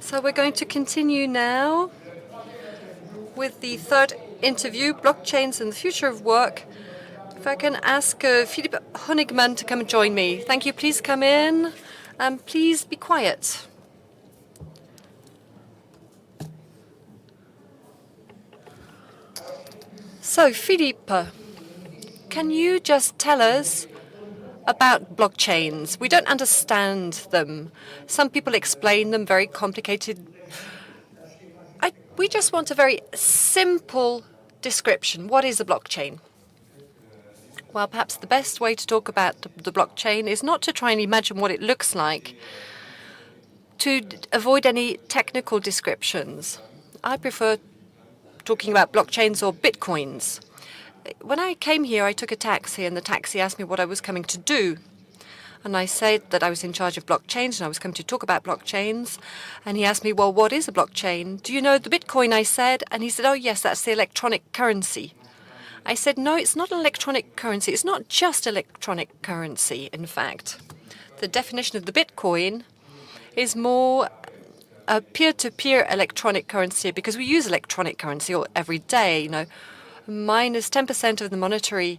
So we're going to continue now with the third interview, Blockchains and the Future of Work. If I can ask Philipp Honigmann to come and join me. Thank you. Please come in and please be quiet. So, Philipp, can you just tell us about blockchains? We don't understand them. Some people explain them very complicated. We just want a very simple description. What is a blockchain? Well, perhaps the best way to talk about the blockchain is not to try and imagine what it looks like, to avoid any technical descriptions. I prefer talking about blockchains or bitcoins. When I came here, I took a taxi, and the taxi asked me what I was coming to do. And I said that I was in charge of blockchains and I was coming to talk about blockchains. And he asked me, well, what is a blockchain? Do you know the Bitcoin? I said. And he said, oh, yes, that's the electronic currency. I said, no, it's not an electronic currency. It's not just electronic currency, in fact. The definition of the Bitcoin is more a peer-to-peer electronic currency because we use electronic currency every day. You know, minus 10% of the monetary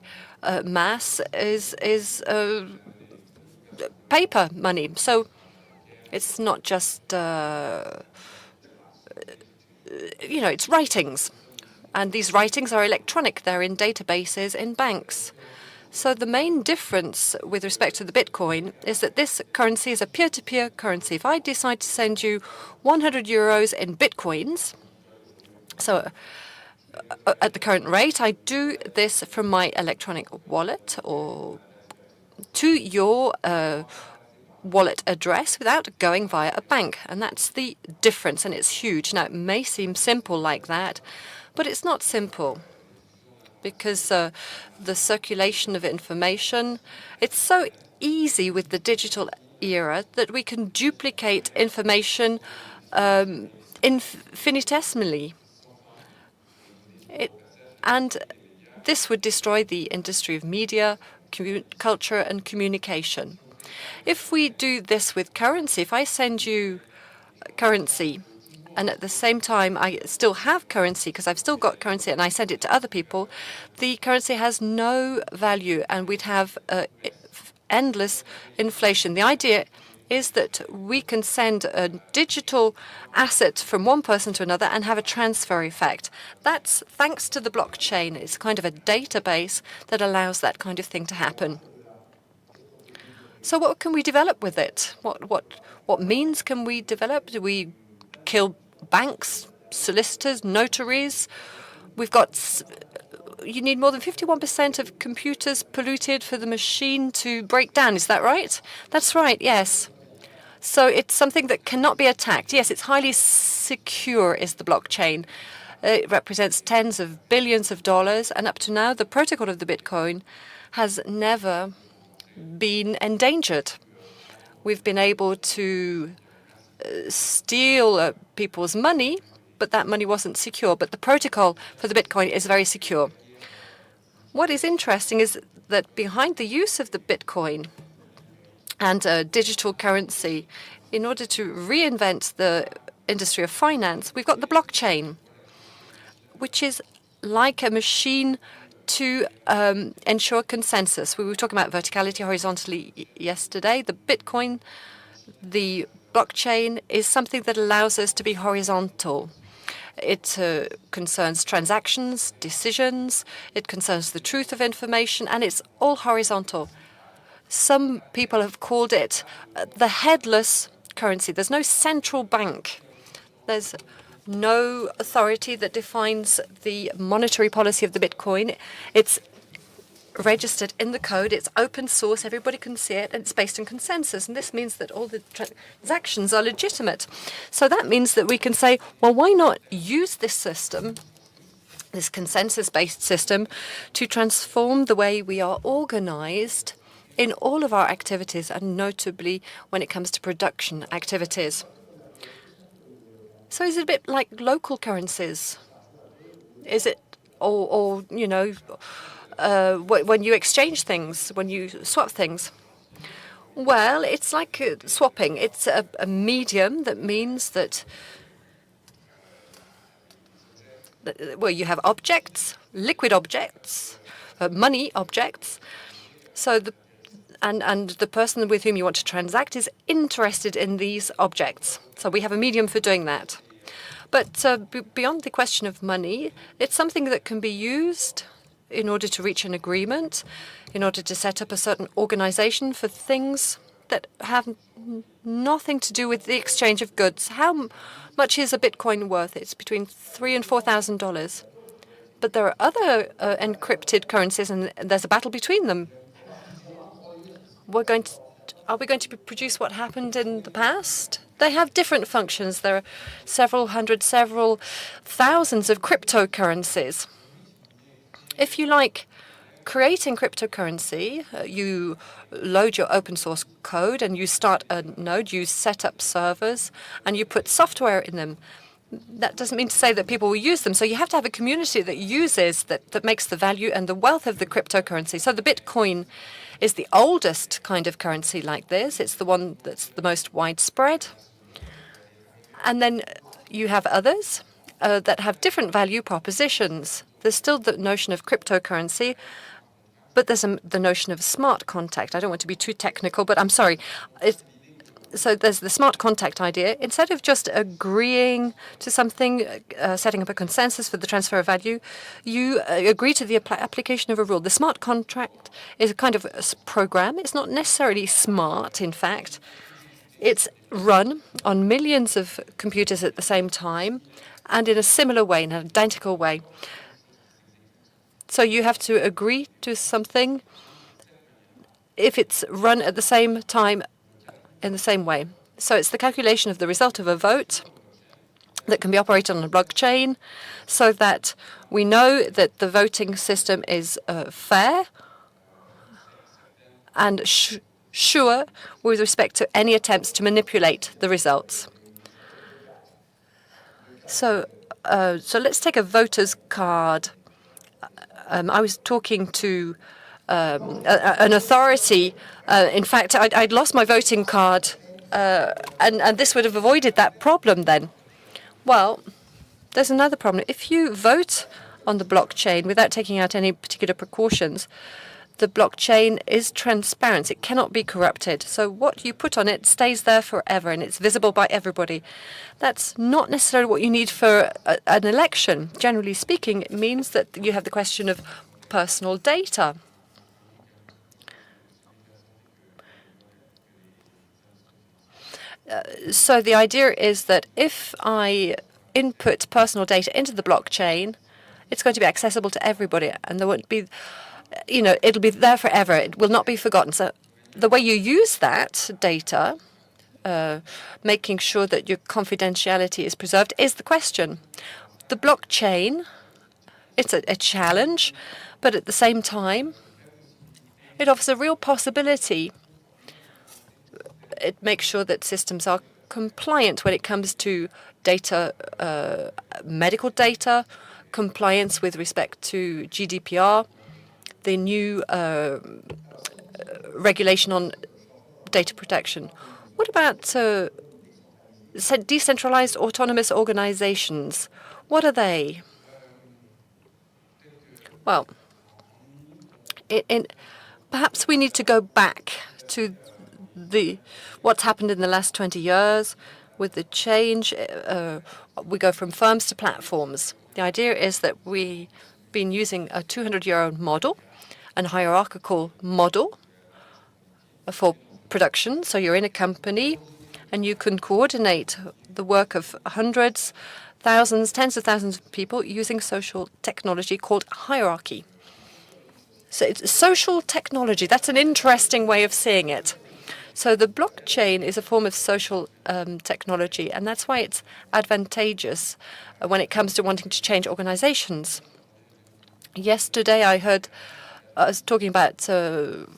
mass is paper money. So it's not just, it's writings. And these writings are electronic. They're in databases in banks. So the main difference with respect to the Bitcoin is that this currency is a peer-to-peer currency. If I decide to send you 100 euros in Bitcoins, so at the current rate, I do this from my electronic wallet or to your wallet address without going via a bank. And that's the difference, and it's huge. Now, it may seem simple like that, but it's not simple because the circulation of information, it's so easy with the digital era that we can duplicate information infinitesimally. And this would destroy the industry of media, culture, and communication. If we do this with currency, if I send you currency, and at the same time I still have currency because I've still got currency and I send it to other people, the currency has no value and we'd have endless inflation. The idea is that we can send a digital asset from one person to another and have a transfer effect. That's thanks to the blockchain. It's kind of a database that allows that kind of thing to happen. So what can we develop with it? What means can we develop? Do we kill banks, solicitors, notaries? You need more than 51% of computers polluted for the machine to break down. Is that right? That's right, yes. So it's something that cannot be attacked. Yes, it's highly secure, is the blockchain. It represents tens of billions of dollars, and up to now, the protocol of the Bitcoin has never been endangered. We've been able to steal people's money, but that money wasn't secure. But the protocol for the Bitcoin is very secure. What is interesting is that behind the use of the Bitcoin and digital currency, in order to reinvent the industry of finance, we've got the blockchain, which is like a machine to ensure consensus. We were talking about verticality, horizontally yesterday. The Bitcoin, the blockchain, is something that allows us to be horizontal. It concerns transactions, decisions, it concerns the truth of information, and it's all horizontal. Some people have called it the headless currency. There's no central bank. There's no authority that defines the monetary policy of the Bitcoin. It's registered in the code. It's open source. Everybody can see it, and it's based on consensus. And this means that all the transactions are legitimate. So that means that we can say, well, why not use this system, this consensus-based system, to transform the way we are organized in all of our activities, and notably when it comes to production activities. So is it a bit like local currencies? Is it, or when you exchange things, when you swap things? Well, it's like swapping. It's a medium that means that, well, you have objects, liquid objects, money objects. So and the person with whom you want to transact is interested in these objects. So we have a medium for doing that. But beyond the question of money, it's something that can be used in order to reach an agreement, in order to set up a certain organization for things that have nothing to do with the exchange of goods. How much is a Bitcoin worth? It's between $3,000 and $4,000. But there are other encrypted currencies, and there's a battle between them. Are we going to produce what happened in the past? They have different functions. There are several hundred, several thousands of cryptocurrencies. If you like creating cryptocurrency, you load your open source code and you start a node, you set up servers, and you put software in them. That doesn't mean to say that people will use them. So you have to have a community that uses, that makes the value and the wealth of the cryptocurrency. So the Bitcoin is the oldest kind of currency like this. It's the one that's the most widespread. And then you have others that have different value propositions. There's still the notion of cryptocurrency, but there's the notion of smart contract. I don't want to be too technical, but I'm sorry. So there's the smart contract idea. Instead of just agreeing to something, setting up a consensus for the transfer of value, you agree to the application of a rule. The smart contract is a kind of a program. It's not necessarily smart, in fact. It's run on millions of computers at the same time and in a similar way, in an identical way. So you have to agree to something if it's run at the same time in the same way. So it's the calculation of the result of a vote that can be operated on a blockchain so that we know that the voting system is fair and sure with respect to any attempts to manipulate the results. So let's take a voter's card. I was talking to an authority. In fact, I'd lost my voting card, and this would have avoided that problem then. Well, there's another problem. If you vote on the blockchain without taking out any particular precautions, the blockchain is transparent. It cannot be corrupted. So what you put on it stays there forever, and it's visible by everybody. That's not necessarily what you need for an election. Generally speaking, it means that you have the question of personal data. So the idea is that if I input personal data into the blockchain, it's going to be accessible to everybody, and there won't be, it'll be there forever. It will not be forgotten. So the way you use that data, making sure that your confidentiality is preserved, is the question. The blockchain, it's a challenge, but at the same time, it offers a real possibility. It makes sure that systems are compliant when it comes to data, medical data, compliance with respect to GDPR, the new regulation on data protection. What about decentralized autonomous organizations? What are they? Well, perhaps we need to go back to what's happened in the last 20 years with the change. We go from firms to platforms. The idea is that we've been using a 200-year-old model, a hierarchical model for production. So you're in a company and you can coordinate the work of hundreds, thousands, tens of thousands of people using social technology called hierarchy. So it's social technology. That's an interesting way of seeing it. So the blockchain is a form of social technology, and that's why it's advantageous when it comes to wanting to change organizations. Yesterday, I was talking about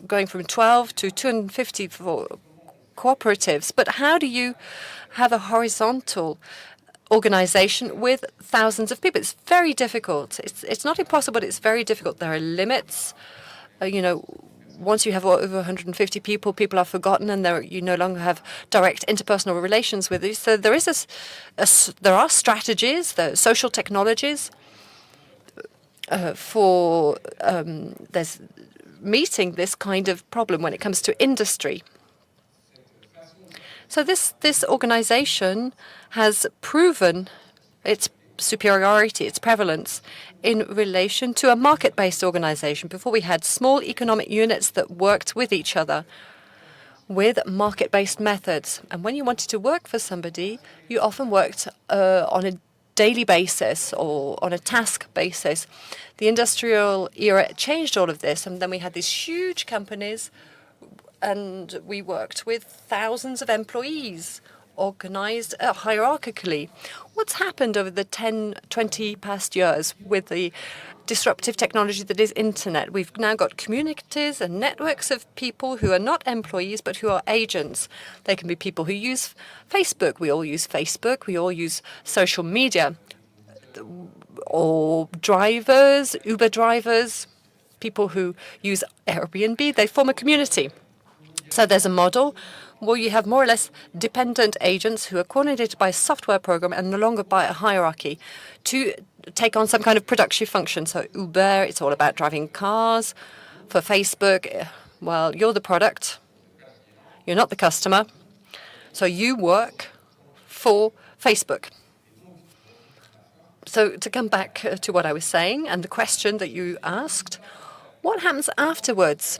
going from 12 to 250 for cooperatives. But how do you have a horizontal organization with thousands of people? It's very difficult. It's not impossible, but it's very difficult. There are limits. once you have over 150 people, people are forgotten, and you no longer have direct interpersonal relations with you. So there is there are strategies, the social technologies for meeting this kind of problem when it comes to industry. So this organization has proven its superiority, its prevalence in relation to a market-based organization. Before, we had small economic units that worked with each other with market-based methods. And when you wanted to work for somebody, you often worked on a daily basis or on a task basis. The industrial era changed all of this, and then we had these huge companies, and we worked with thousands of employees organized hierarchically. What's happened over the 10, 20 past years with the disruptive technology that is internet? We've now got communities and networks of people who are not employees but who are agents. They can be people who use Facebook. We all use Facebook. We all use social media. Or drivers, Uber drivers, people who use Airbnb. They form a community. So there's a model where you have more or less dependent agents who are coordinated by a software program and no longer by a hierarchy to take on some kind of production function. So Uber, it's all about driving cars. For Facebook, well, you're the product. You're not the customer. So you work for Facebook. So to come back to what I was saying and the question that you asked, what happens afterwards?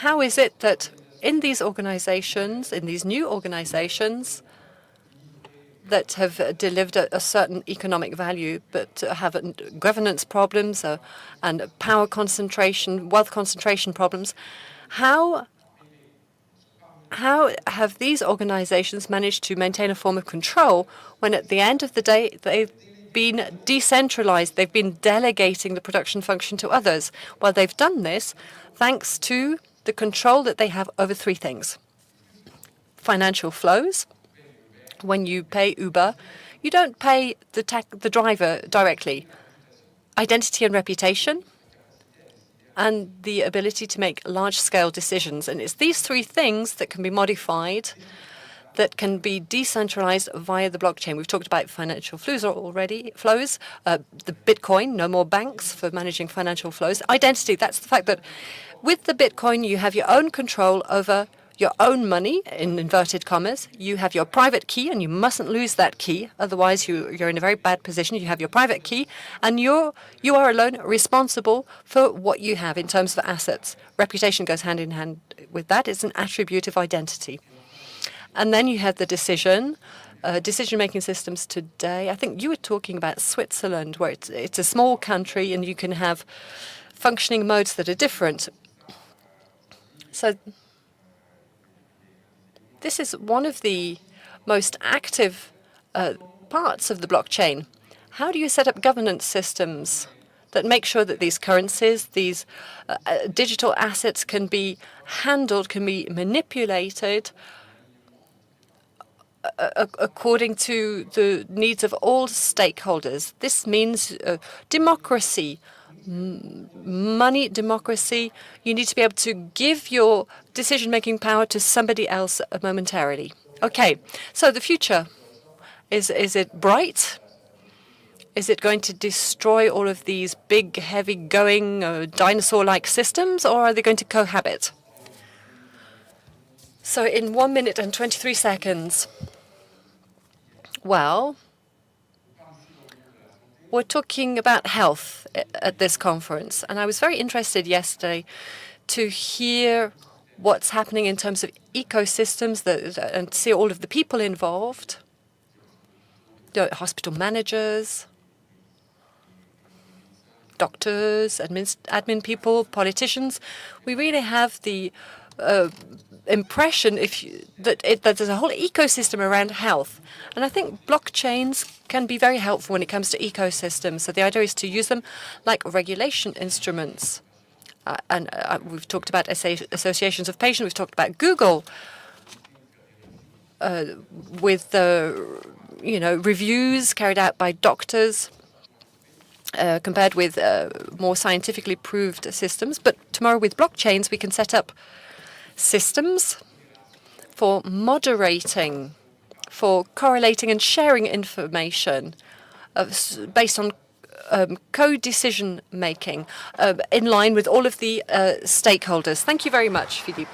How is it that in these organizations, in these new organizations that have delivered a certain economic value but have governance problems and power concentration, wealth concentration problems, how have these organizations managed to maintain a form of control when at the end of the day they've been decentralized, they've been delegating the production function to others? Well, they've done this thanks to the control that they have over three things. Financial flows. When you pay Uber, you don't pay the driver directly. Identity and reputation, and the ability to make large-scale decisions. And it's these three things that can be modified, that can be decentralized via the blockchain. We've talked about financial flows already. The Bitcoin, no more banks for managing financial flows. Identity, that's the fact that with the Bitcoin, you have your own control over your own money, in inverted commas. You have your private key, and you mustn't lose that key. Otherwise, you're in a very bad position. You have your private key, and you are alone responsible for what you have in terms of assets. Reputation goes hand in hand with that. It's an attribute of identity. And then you have the decision-making systems today. I think you were talking about Switzerland, where it's a small country, and you can have functioning modes that are different. So this is one of the most active parts of the blockchain. How do you set up governance systems that make sure that these currencies, these digital assets can be handled, can be manipulated according to the needs of all stakeholders? This means democracy, money democracy. You need to be able to give your decision-making power to somebody else momentarily. Okay, so the future, is it bright? Is it going to destroy all of these big, heavy-going, dinosaur-like systems, or are they going to cohabit? So in 1 minute and 23 seconds, well, we're talking about health at this conference, and I was very interested yesterday to hear what's happening in terms of ecosystems and see all of the people involved, the hospital managers, doctors, admin people, politicians. We really have the impression that there's a whole ecosystem around health. And I think blockchains can be very helpful when it comes to ecosystems. So the idea is to use them like regulation instruments. We've talked about associations of patients. We've talked about Google with the reviews carried out by doctors. compared with more scientifically proved systems. But tomorrow with blockchains, we can set up systems for moderating, for correlating and sharing information based on co-decision making in line with all of the stakeholders. Thank you very much, Philippe.